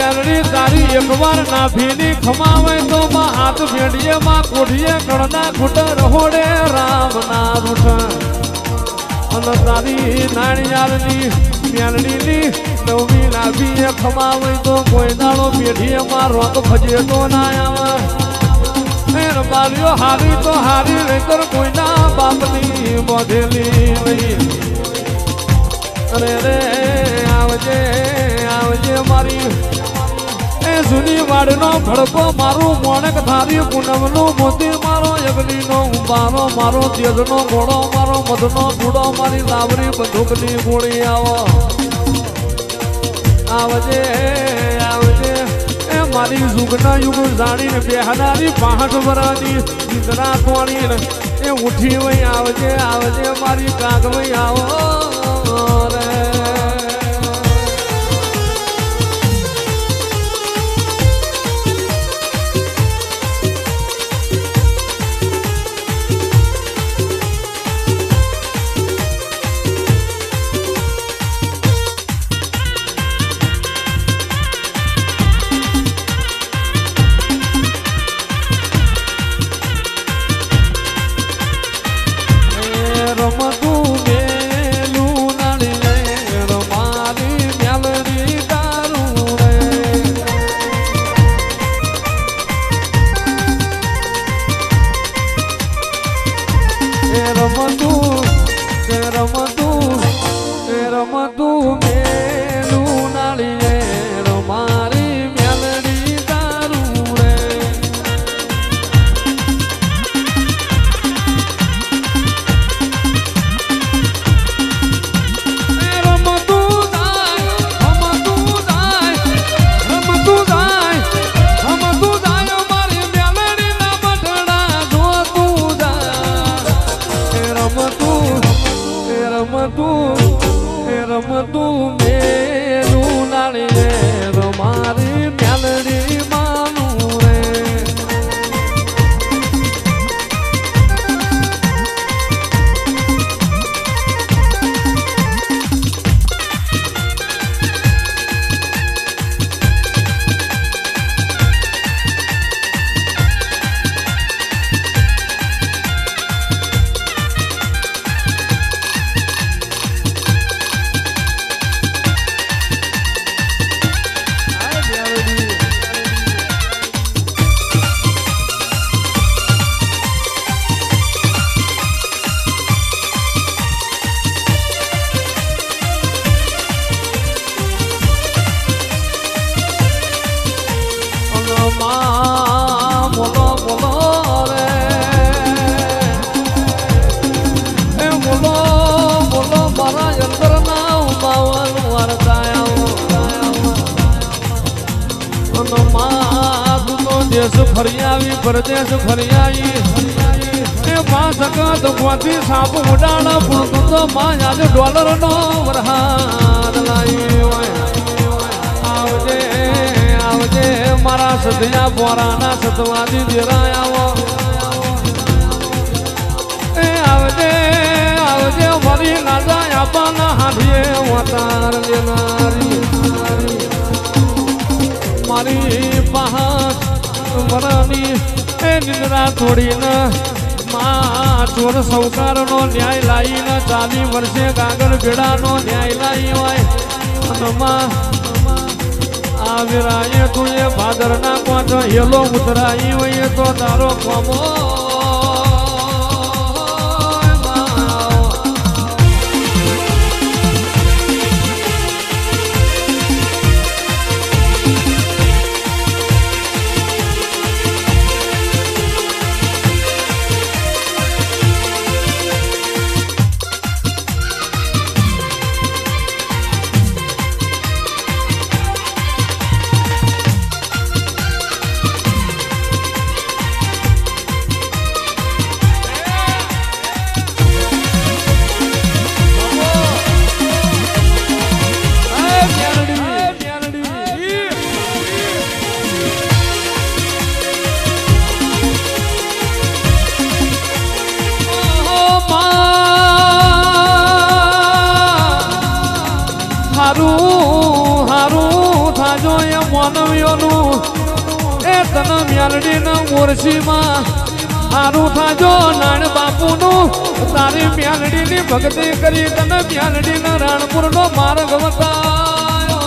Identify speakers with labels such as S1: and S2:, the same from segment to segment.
S1: મેલડી તારી એકવાર નાભીની ખમાવે તો માં હાથ ભેડીએ માં કોઢીએ કળના ખૂટ રહોડે રામ ના રૂઠ અને તારી નાણિયારની મેલડીની નવમી નાભીએ ખમાવે તો કોઈ દાડો પેઢીએ માં રોગ ભજે તો ના આવે બાલીઓ હારી તો હારી નહીતર કોઈના બાપની બોધેલી નહીં અરે રે આવજે આવજે મારી એ જૂની વાડનો ભડકો મારું મોણક થારી પૂનમનું મોતી મારો યગલીનો ઉંબારો મારો તેજનો ઘોડો મારો મધનો ઘોડો મારી લાવરી બંદૂકની ગોળી આવો આવજે આવજે એ મારી યુગના યુગ જાણીને બેહનારી 65 વરાની નિંદ્રા તોડીને એ ઉઠી વઈ આવજે આવજે મારી કાગ વઈ આવો રે રમતું મેલું નાળિયેર મારી મેલડી દારૂ રે રમતું જાય રમતું જાય રમતું જાય મારી મેલડી ના બટડા જોતું જાય રમતું મેલું નાળિયેર મારી મેલડી માનું રે દેશ ફરિયાવી પરદેશ ફરિયાઈ એ પાસકત ગોથી સાપ ઉડાણા પૂરતું તો માં આજે $નો વરહાદ લાઈ આવજે આવજે મારા સદિયા બોરાના સતવાદી દેરાય આવો એ આવજે આવજે મારી નાજા આપવાના હાથીએ વતાર લેનારી મારી પહાડ વરાની એ નિંદ્રા તોડીને માં ચોર સૌકારનો ન્યાય લાવીને 40 વર્ષે ગાગર ભેડાનો ન્યાય લાવી હોય અને માં આ વિરાએ તું એ ભાદરના કોઠ હેલો ઉતરાઈ હોય તો તારો કોમો માનવીઓનું એ તન મ્યાલડીના મોરસીમાં હારું થાજો નાણ બાપુનું તારી મ્યાલડીની ભક્તિ કરી તને મ્યાલડીના રાણપુરનો માર્ગ બતાયો.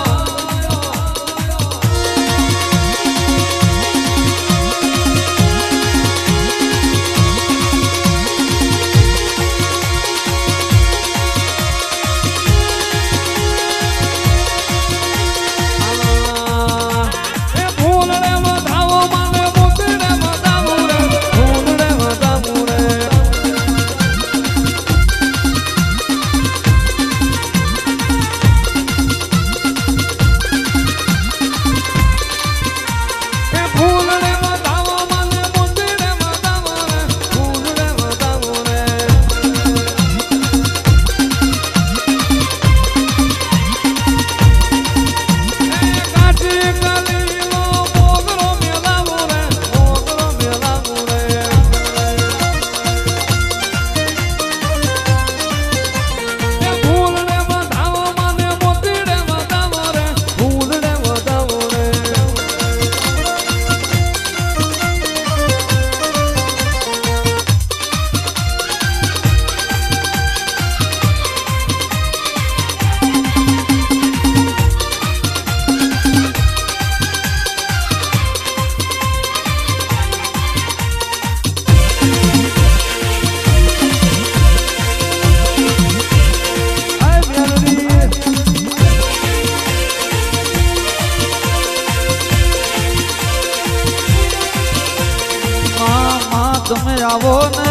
S2: તમે આવો ને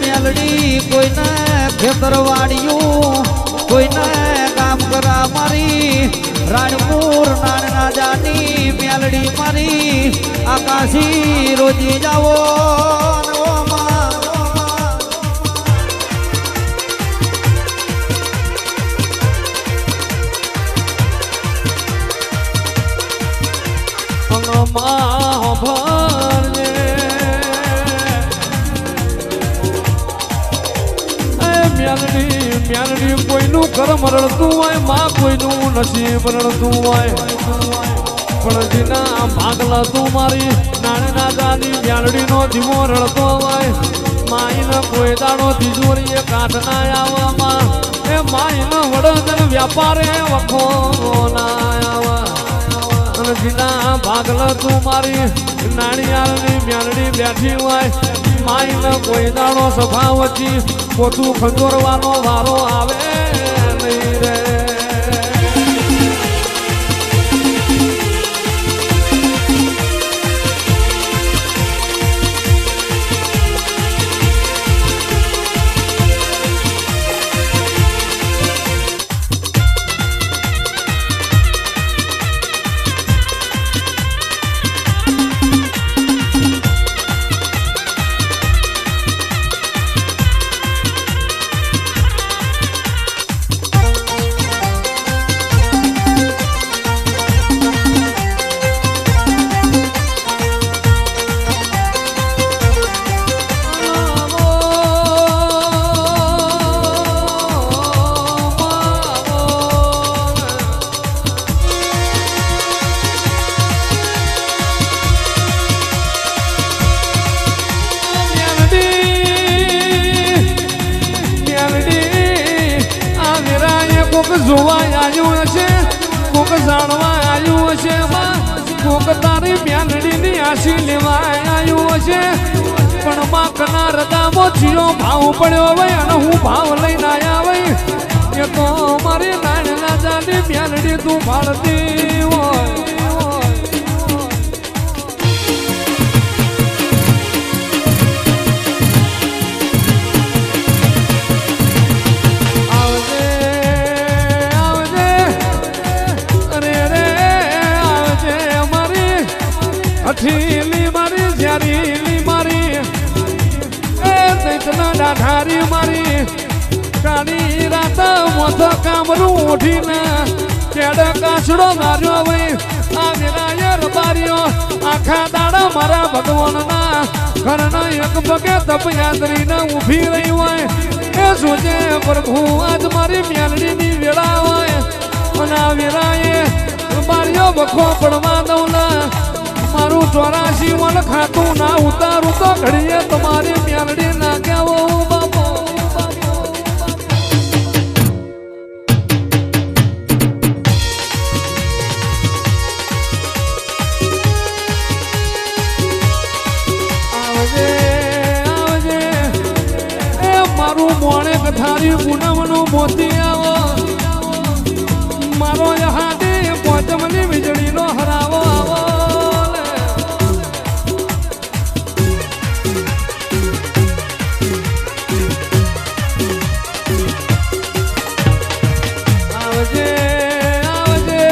S2: મેલડી કોઈને ખેતરવાડિયું કોઈને કામ કરા મારી રાણપુર નાના જાની મેલડી મારી આકાશી રોજી જાવો
S1: મ્યાલડી કોઈનું કર્મ રડતું હોય માં કોઈનું નસીબ રડતું હોય પણ જેના ભાગલા તું મારી નાના દાદી મ્યાલડીનો જીવો રડતો હોય માઈનો કોઈ દાડો તિજોરીએ કાઢ ના આવવામાં એ માઈનો વડોદર વ્યાપારે વખો ના આવા અને જેના ભાગલા તું મારી નાળિયારની મ્યાલડી બેઠી હોય માઈનો કોઈ દાડો સભાવતી પોતું ખંજોરવાનો વારો આવે નહીં રે. જોવા આવ્યું હશે કોક જાણવા આવ્યું હશે કોક તારી મ્યાલડીની આશી લેવા આવ્યું હશે પણ માં કના રદામાં જીરો ભાવ પડ્યો હોય અને હું ભાવ લઈને આવ્યા હોય એ તો મારી નાના જાની મ્યાલડી તું ભાળતી હોય. અઠીલી મારી જ્યારીલી મારી એ દૈતના ડાઢારી મારી કાળી રાત મોથ કામરું ઉઠીને કેડ કાછડો માર્યો ભાઈ આ મેરાય રબારીઓ આખા દાડા મારા ભગવાનના ઘરના એક પગે તપયાત્રીને ઊભી રહી હોય એ સોચે પ્રભુ આજ મારી મ્યાલડીની વેળા હોય બખો પડવા દઉં ના મારું 84 વન ખાતું ના ઉતારું તો ઘડીએ તમારી મેલડી ના કેવો બાપો મોણે કથારી પૂનમનું મોતી આવો મારો યહાદી પોચમની વીજળીનો હરાવો આવો આવજે આવજે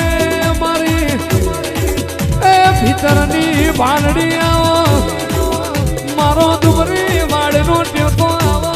S1: મારી એ ભીતરની ભાલડી આવો મારો દુબરી વાડનો ટેકો આવો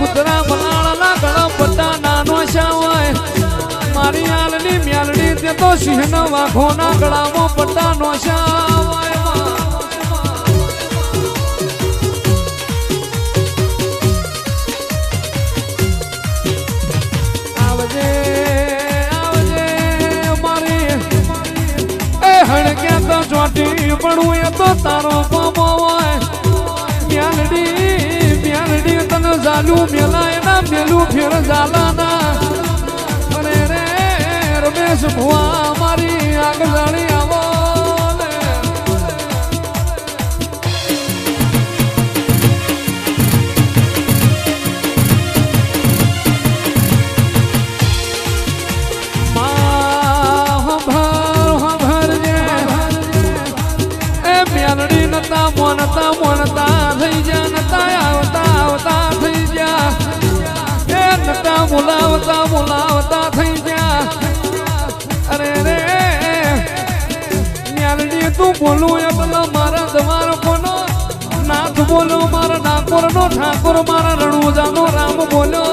S1: કુતરા બનાળના ગળા પટ્ટા નાનો શાવાય મારી આલની મ્યાલડી તે તો સિંહના વાઘોના ગળામાં પટ્ટા નો શાવાય આવજે આવજે મારી એ હણક્યા તો ચોટી પડું એ તો તારો પામો હોય મ્યાલડી તને જાલું મેલાય ના મેલું ફેર જાલાના અરે રે રમેશ ભુવા મારી આગળ જાણી આવો મેલડી નતા મોનતા થઈ જા નતા આવતા થઈ જા એ નતા બોલાવતા થઈ જા અરે રે મેલડી તું બોલું એ બોલો મારા દ્વાર કોનો નાથ બોલો મારા ડાકોર નો ઠાકોર મારા રણુજાનો રામ બોલો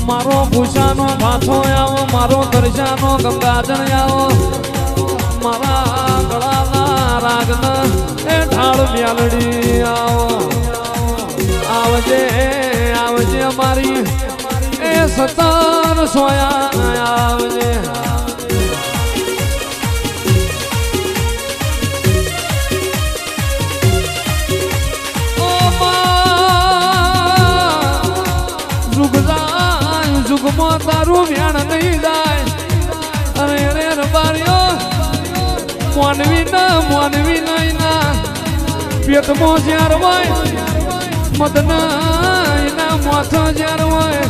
S1: મારો ભૂષાનો ભાથો આવો મારો દર્શાનો ગંગાજળ આવો મારા ગળાના રાગના એ ઢાળ મ્યાલડી આવો આવજે આવજે મારી એ સતર સોયા આવજે જુગમાં તારું વ્યાણ નહીં જાય અરે અરે રબારીઓ મોનવી નહીં ના પેટમાં જ્યાર હોય મદના એના માથો જ્યાર હોય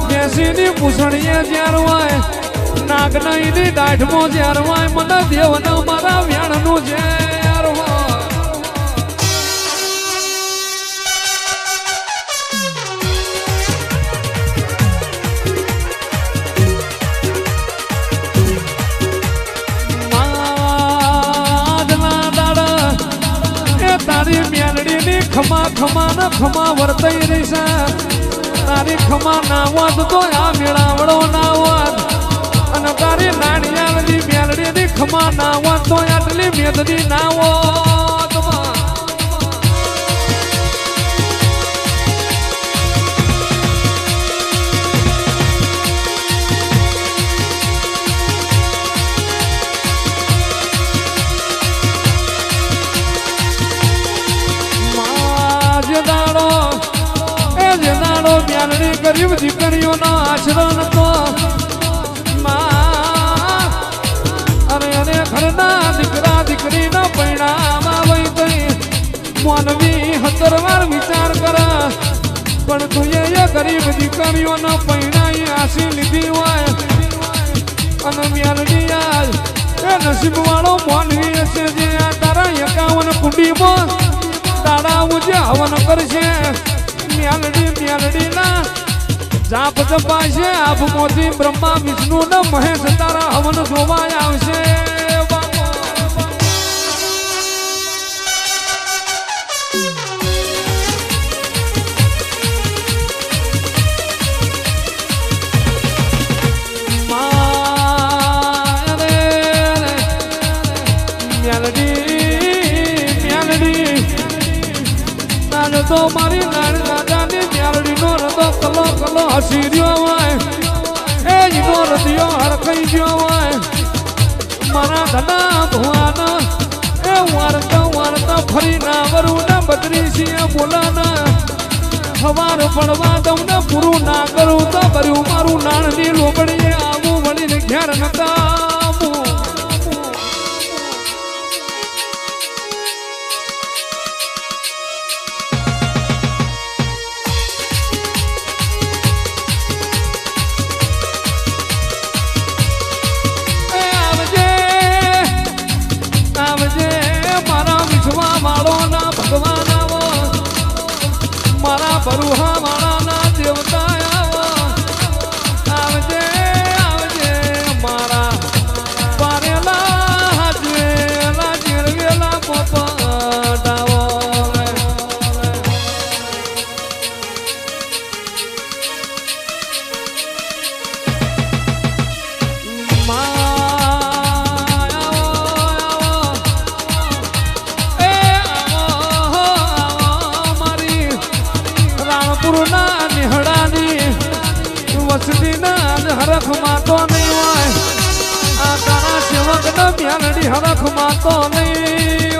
S1: બેસીની પૂછડીએ જ્યાર હોય નાગના એની દાઢમાં જ્યાર હોય મને દેવના મારા વ્યાણનું જ્યાર હોય તારી મેલડીની ખમા વર્તાઈ રહી છે તારી ખમા ના હોત તો આ મેળાવડો ના હોત અને તારી નાણિયાની મેલડીની ખમા ના હોત તો આટલી મેદની ના હોત મ્યાલડી ગરીબ દીકરીઓનો આશરો નતો અરે અરે ઘરના દીકરા દીકરીના પરિણામ આવી ગઈ મોનવી 17 ગરીબ દીકરીઓને પૈણાઈ આશી લીધી હોય અને મેલડી આજ એ નસીબ વાળો મોનવી છે જે આ તારા 51 કુંડીમાં તારા ઉજે હવન કરશે મેલડી ના જાપ જપાશે આબમાંથી બ્રહ્મા વિષ્ણુ ને મહેશ તારા હવન જોવા આવશે તો મારી નાની દાદાની મ્યાલડી નો રતો કલો કલો હસી રહ્યો હોય એ ઈનો રદિયો હરખાઈ ગયો હોય મારા ધના ભુવાના એ વારતા ફરી ના વરું ને બદરી સિંહ બોલાના સવાર પડવા દઉં ને પૂરું ના કરું તો કર્યું મારું નાણની લોબડીએ આવું વળીને ઘેર નતા ભગવાન આવો મારા બરુહા માળાના દેવતા આવો આવજે આવજે મારા પારેલા હાજવેલા જીરવેલા પોપડાવો હરખ માતો નહીં હોય આ તારા સેવક ને મ્યાલડી હરખ માતો નહીં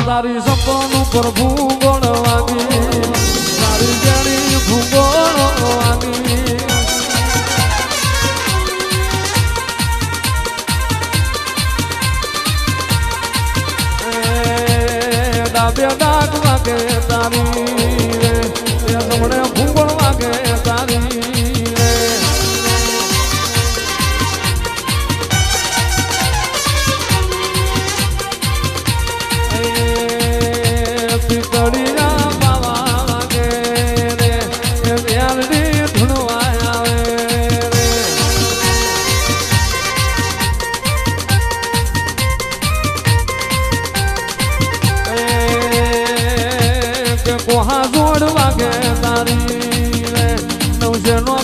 S1: તારી સપનું પ્રભુ ગોળ વાગી તારી જાણી ભૂગોળ વાગી બે દાગ વાગે તારી રે તમને ભૂગોળ વાગે તારી રે પિતળીના બાવા વાગે રે મ્યાલડી ધૂણવા આવે કોહા જોડ વાગે તારી રે નવસે નો